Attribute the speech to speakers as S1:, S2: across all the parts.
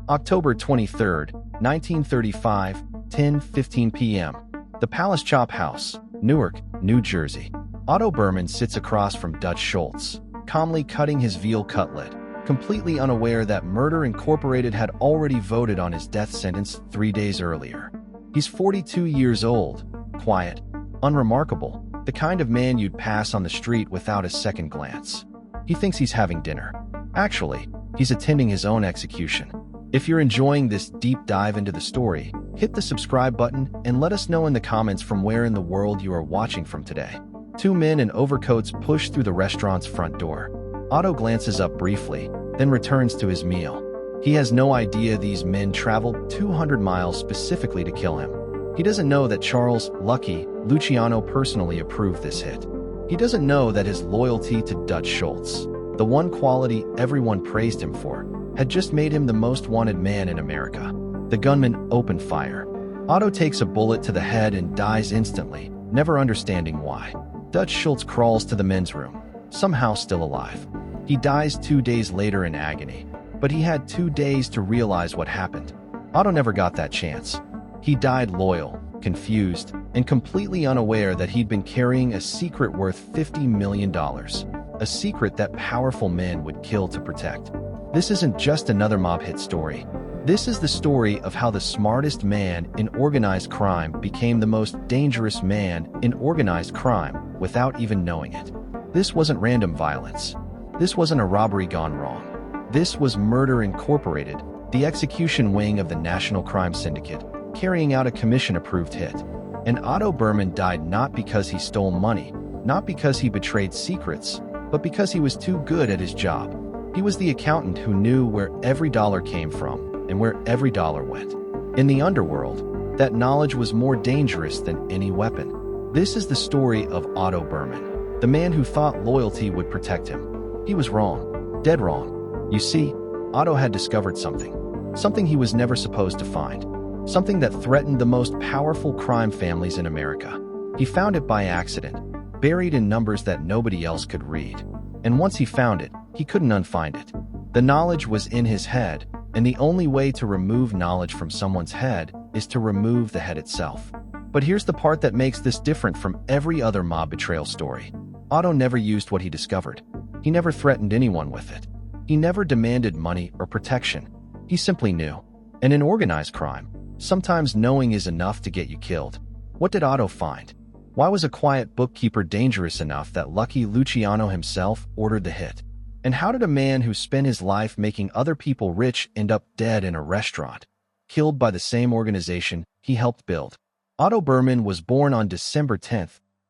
S1: October 23, 1935, 10:15 p.m. The Palace Chop House, Newark, New Jersey. Otto Berman sits across from Dutch Schultz, calmly cutting his veal cutlet, completely unaware that Murder Incorporated had already voted on his death sentence 3 days earlier. He's 42 years old, quiet, unremarkable, the kind of man you'd pass on the street without a second glance. He thinks he's having dinner. Actually, he's attending his own execution. If you're enjoying this deep dive into the story, hit the subscribe button and let us know in the comments from where in the world you are watching from today. Two men in overcoats push through the restaurant's front door. Otto glances up briefly, then returns to his meal. He has no idea these men traveled 200 miles specifically to kill him. He doesn't know that Charles "Lucky" Luciano personally approved this hit. He doesn't know that his loyalty to Dutch Schultz, the one quality everyone praised him for, had just made him the most wanted man in America. The gunman opened fire. Otto takes a bullet to the head and dies instantly, never understanding why. Dutch Schultz crawls to the men's room, somehow still alive. He dies 2 days later in agony, but he had 2 days to realize what happened. Otto never got that chance. He died loyal, confused, and completely unaware that he'd been carrying a secret worth $50 million, a secret that powerful men would kill to protect. This isn't just another mob hit story. This is the story of how the smartest man in organized crime became the most dangerous man in organized crime without even knowing it. This wasn't random violence. This wasn't a robbery gone wrong. This was Murder Incorporated, the execution wing of the National Crime Syndicate, carrying out a commission-approved hit. And Otto Berman died not because he stole money, not because he betrayed secrets, but because he was too good at his job. He was the accountant who knew where every dollar came from and where every dollar went. In the underworld, that knowledge was more dangerous than any weapon. This is the story of Otto Berman, the man who thought loyalty would protect him. He was wrong, dead wrong. You see, Otto had discovered something he was never supposed to find, something that threatened the most powerful crime families in America. He found it by accident, buried in numbers that nobody else could read. And once he found it, he couldn't unfind it. The knowledge was in his head, and the only way to remove knowledge from someone's head is to remove the head itself. But here's the part that makes this different from every other mob betrayal story. Otto never used what he discovered. He never threatened anyone with it. He never demanded money or protection. He simply knew. And in organized crime, sometimes knowing is enough to get you killed. What did Otto find? Why was a quiet bookkeeper dangerous enough that Lucky Luciano himself ordered the hit? And how did a man who spent his life making other people rich end up dead in a restaurant, killed by the same organization he helped build? Otto Berman was born on December 10,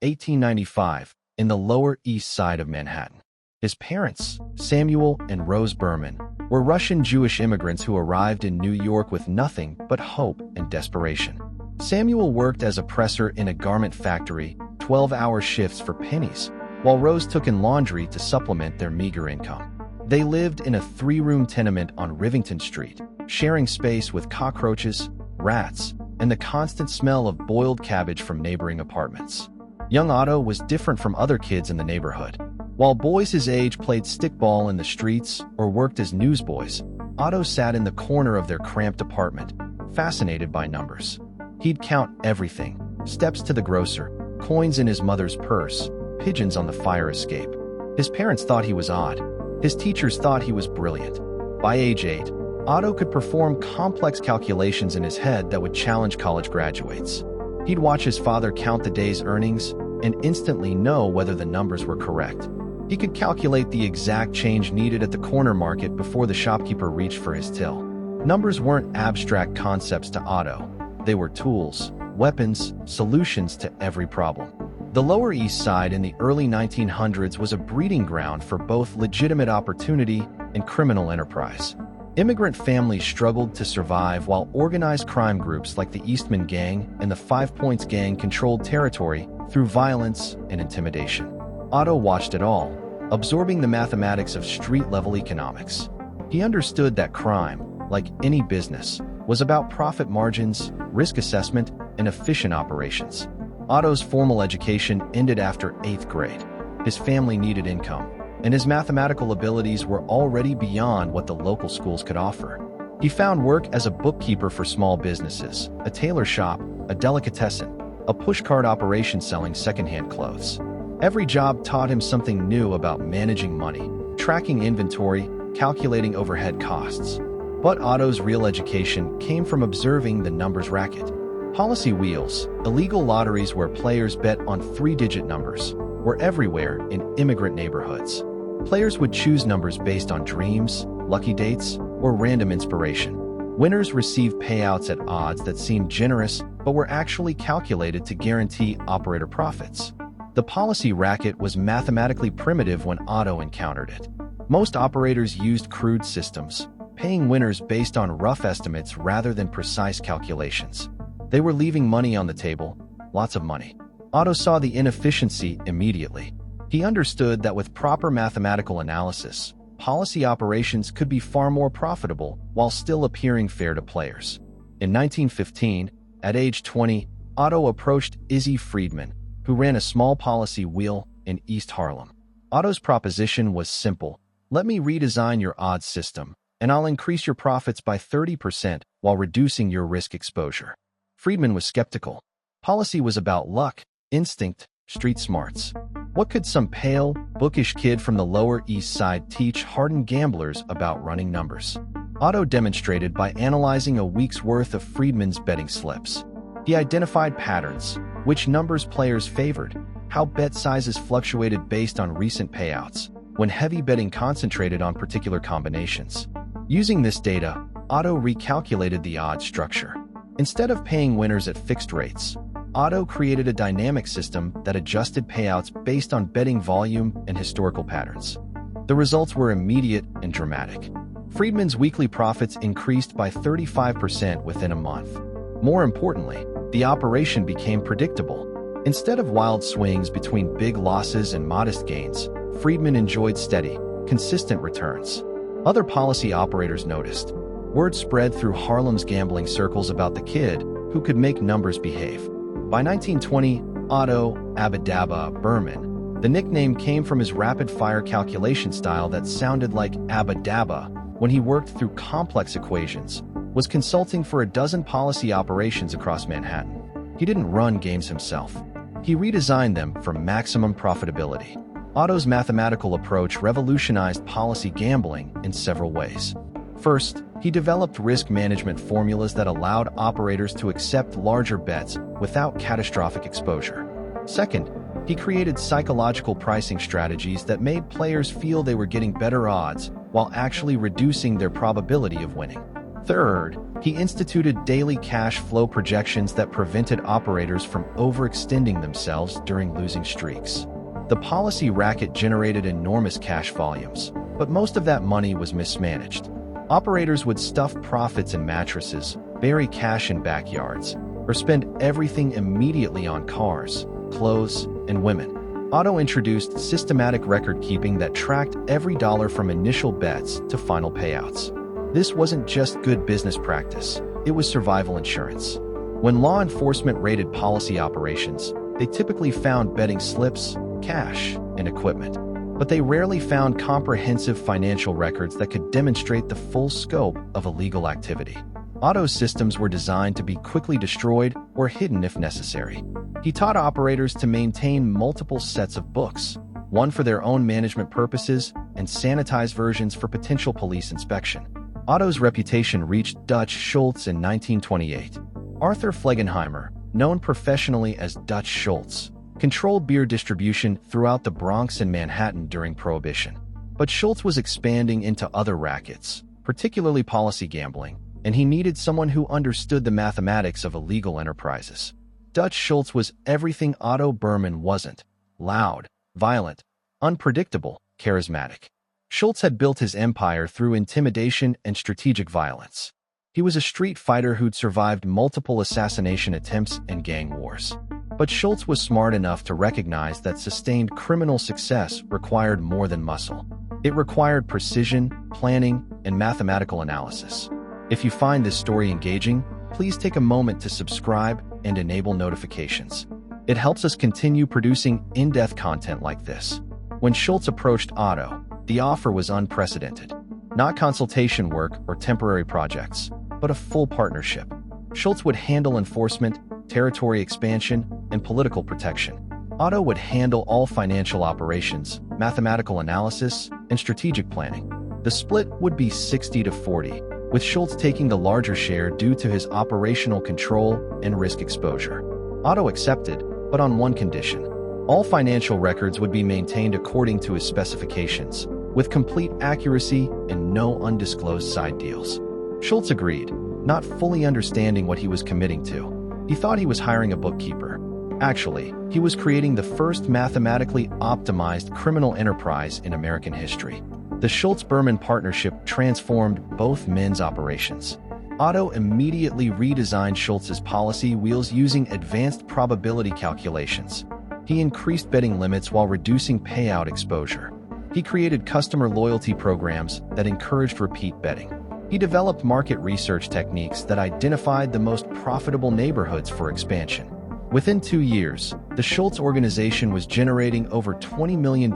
S1: 1895, in the Lower East Side of Manhattan. His parents, Samuel and Rose Berman, were Russian Jewish immigrants who arrived in New York with nothing but hope and desperation. Samuel worked as a presser in a garment factory, 12-hour shifts for pennies, while Rose took in laundry to supplement their meager income. They lived in a 3-room tenement on Rivington Street, sharing space with cockroaches, rats, and the constant smell of boiled cabbage from neighboring apartments. Young Otto was different from other kids in the neighborhood. While boys his age played stickball in the streets or worked as newsboys, Otto sat in the corner of their cramped apartment, fascinated by numbers. He'd count everything: steps to the grocer, coins in his mother's purse, pigeons on the fire escape. His parents thought he was odd. His teachers thought he was brilliant. By age 8, Otto could perform complex calculations in his head that would challenge college graduates. He'd watch his father count the day's earnings and instantly know whether the numbers were correct. He could calculate the exact change needed at the corner market before the shopkeeper reached for his till. Numbers weren't abstract concepts to Otto. They were tools, weapons, solutions to every problem. The Lower East Side in the early 1900s was a breeding ground for both legitimate opportunity and criminal enterprise. Immigrant families struggled to survive while organized crime groups like the Eastman Gang and the Five Points Gang controlled territory through violence and intimidation. Otto watched it all, absorbing the mathematics of street-level economics. He understood that crime, like any business, was about profit margins, risk assessment, and efficient operations. Otto's formal education ended after 8th grade. His family needed income, and his mathematical abilities were already beyond what the local schools could offer. He found work as a bookkeeper for small businesses, a tailor shop, a delicatessen, a pushcart operation selling secondhand clothes. Every job taught him something new about managing money, tracking inventory, calculating overhead costs. But Otto's real education came from observing the numbers racket. Policy wheels, illegal lotteries where players bet on three-digit numbers, were everywhere in immigrant neighborhoods. Players would choose numbers based on dreams, lucky dates, or random inspiration. Winners received payouts at odds that seemed generous but were actually calculated to guarantee operator profits. The policy racket was mathematically primitive when Otto encountered it. Most operators used crude systems, paying winners based on rough estimates rather than precise calculations. They were leaving money on the table, lots of money. Otto saw the inefficiency immediately. He understood that with proper mathematical analysis, policy operations could be far more profitable while still appearing fair to players. In 1915, at age 20, Otto approached Izzy Friedman, who ran a small policy wheel in East Harlem. Otto's proposition was simple: let me redesign your odds system, and I'll increase your profits by 30% while reducing your risk exposure. Friedman was skeptical. Policy was about luck, instinct, street smarts. What could some pale, bookish kid from the Lower East Side teach hardened gamblers about running numbers? Otto demonstrated by analyzing a week's worth of Friedman's betting slips. He identified patterns, which numbers players favored, how bet sizes fluctuated based on recent payouts, when heavy betting concentrated on particular combinations. Using this data, Otto recalculated the odds structure. Instead of paying winners at fixed rates, Otto created a dynamic system that adjusted payouts based on betting volume and historical patterns. The results were immediate and dramatic. Friedman's weekly profits increased by 35% within a month. More importantly, the operation became predictable. Instead of wild swings between big losses and modest gains, Friedman enjoyed steady, consistent returns. Other policy operators noticed. Word spread through Harlem's gambling circles about the kid who could make numbers behave. By 1920, Otto Abbadabba Berman, the nickname came from his rapid-fire calculation style that sounded like Abbadabba when he worked through complex equations, was consulting for a dozen policy operations across Manhattan. He didn't run games himself. He redesigned them for maximum profitability. Otto's mathematical approach revolutionized policy gambling in several ways. First, he developed risk management formulas that allowed operators to accept larger bets without catastrophic exposure. Second, he created psychological pricing strategies that made players feel they were getting better odds while actually reducing their probability of winning. Third, he instituted daily cash flow projections that prevented operators from overextending themselves during losing streaks. The policy racket generated enormous cash volumes, but most of that money was mismanaged. Operators would stuff profits in mattresses, bury cash in backyards, or spend everything immediately on cars, clothes, and women. Otto introduced systematic record-keeping that tracked every dollar from initial bets to final payouts. This wasn't just good business practice, it was survival insurance. When law enforcement raided policy operations, they typically found betting slips, cash, and equipment. But they rarely found comprehensive financial records that could demonstrate the full scope of illegal activity. Otto's systems were designed to be quickly destroyed or hidden if necessary. He taught operators to maintain multiple sets of books, one for their own management purposes and sanitized versions for potential police inspection. Otto's reputation reached Dutch Schultz in 1928. Arthur Flegenheimer, known professionally as Dutch Schultz, controlled beer distribution throughout the Bronx and Manhattan during Prohibition. But Schultz was expanding into other rackets, particularly policy gambling, and he needed someone who understood the mathematics of illegal enterprises. Dutch Schultz was everything Otto Berman wasn't: loud, violent, unpredictable, charismatic. Schultz had built his empire through intimidation and strategic violence. He was a street fighter who'd survived multiple assassination attempts and gang wars. But Schultz was smart enough to recognize that sustained criminal success required more than muscle. It required precision, planning, and mathematical analysis. If you find this story engaging, please take a moment to subscribe and enable notifications. It helps us continue producing in-depth content like this. When Schultz approached Otto, the offer was unprecedented. not consultation work or temporary projects, but a full partnership. Schultz would handle enforcement, territory expansion, and political protection. Otto would handle all financial operations, mathematical analysis, and strategic planning. The split would be 60-40, with Schultz taking the larger share due to his operational control and risk exposure. Otto accepted, but on one condition. All financial records would be maintained according to his specifications, with complete accuracy and no undisclosed side deals. Schultz agreed, not fully understanding what he was committing to. He thought he was hiring a bookkeeper. Actually, he was creating the first mathematically optimized criminal enterprise in American history. The Schultz-Berman partnership transformed both men's operations. Otto immediately redesigned Schultz's policy wheels using advanced probability calculations. He increased betting limits while reducing payout exposure. He created customer loyalty programs that encouraged repeat betting. He developed market research techniques that identified the most profitable neighborhoods for expansion. Within 2 years, the Schultz organization was generating over $20 million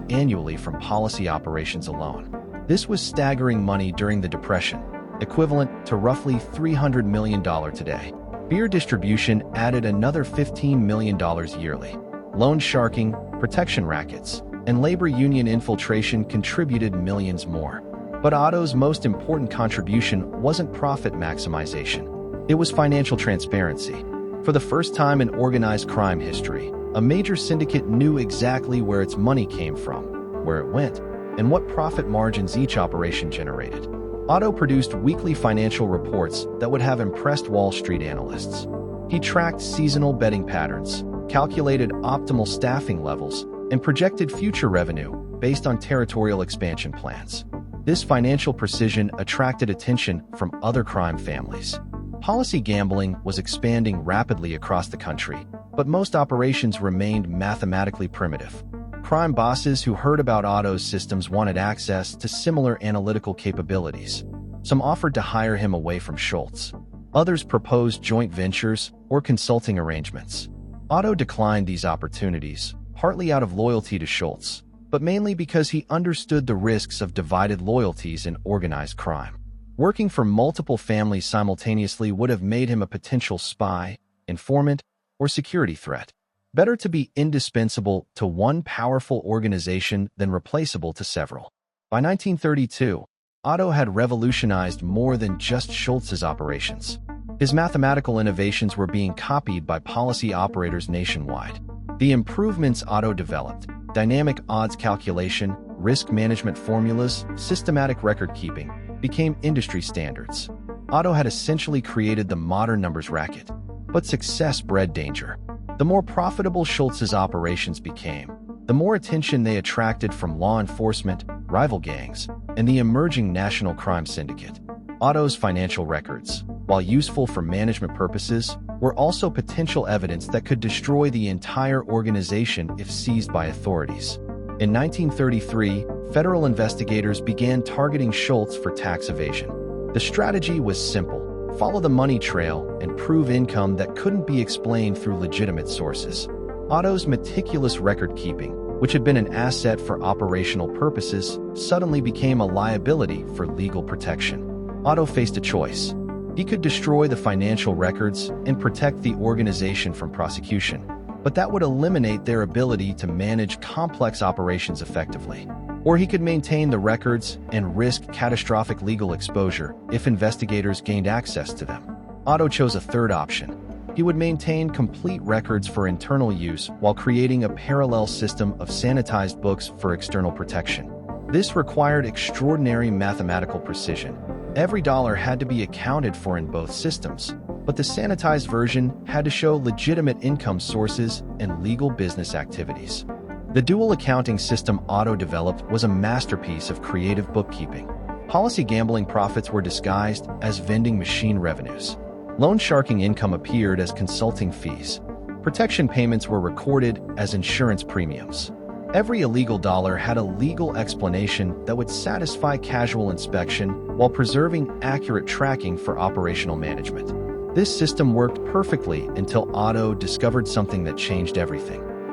S1: annually from policy operations alone. This was staggering money during the Depression, equivalent to roughly $300 million today. Beer distribution added another $15 million yearly. Loan sharking, protection rackets, and labor union infiltration contributed millions more. But Otto's most important contribution wasn't profit maximization. It was financial transparency. For the first time in organized crime history, a major syndicate knew exactly where its money came from, where it went, and what profit margins each operation generated. Otto produced weekly financial reports that would have impressed Wall Street analysts. He tracked seasonal betting patterns, calculated optimal staffing levels, and projected future revenue based on territorial expansion plans. This financial precision attracted attention from other crime families. Policy gambling was expanding rapidly across the country, but most operations remained mathematically primitive. Crime bosses who heard about Otto's systems wanted access to similar analytical capabilities. Some offered to hire him away from Schultz. Others proposed joint ventures or consulting arrangements. Otto declined these opportunities, partly out of loyalty to Schultz, but mainly because he understood the risks of divided loyalties in organized crime. Working for multiple families simultaneously would have made him a potential spy, informant, or security threat. Better to be indispensable to one powerful organization than replaceable to several. By 1932, Otto had revolutionized more than just Schultz's operations. His mathematical innovations were being copied by policy operators nationwide. The improvements Otto developed, dynamic odds calculation, risk management formulas, systematic record-keeping, became industry standards. Otto had essentially created the modern numbers racket, but success bred danger. The more profitable Schultz's operations became, the more attention they attracted from law enforcement, rival gangs, and the emerging national crime syndicate. Otto's financial records, while useful for management purposes, were also potential evidence that could destroy the entire organization if seized by authorities. In 1933, federal investigators began targeting Schultz for tax evasion. The strategy was simple: follow the money trail and prove income that couldn't be explained through legitimate sources. Otto's meticulous record-keeping, which had been an asset for operational purposes, suddenly became a liability for legal protection. Otto faced a choice. He could destroy the financial records and protect the organization from prosecution, but that would eliminate their ability to manage complex operations effectively. Or he could maintain the records and risk catastrophic legal exposure if investigators gained access to them. Otto chose a third option. He would maintain complete records for internal use while creating a parallel system of sanitized books for external protection. This required extraordinary mathematical precision. Every dollar had to be accounted for in both systems, but the sanitized version had to show legitimate income sources and legal business activities. The dual accounting system Otto developed was a masterpiece of creative bookkeeping. Policy gambling profits were disguised as vending machine revenues. Loan sharking income appeared as consulting fees. Protection payments were recorded as insurance premiums. Every illegal dollar had a legal explanation that would satisfy casual inspection while preserving accurate tracking for operational management. This system worked perfectly until Otto discovered something that changed everything.